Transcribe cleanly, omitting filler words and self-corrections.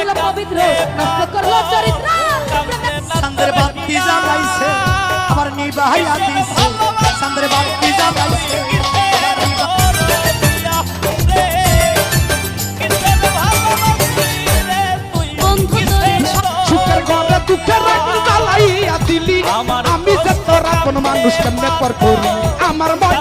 ছিল পবিত্র নষ্ট করলো চরিত্র সান্দের বাতি জ্বালাইছে আমার নিবাইয়া দিছে সান্দের বাতি জ্বালাইছে সুখের ঘরে দুঃখের আগুন জ্বালাইয়া দিলি আমি যে তোরা কোন মানুষ কেমনে পর করি আমার মন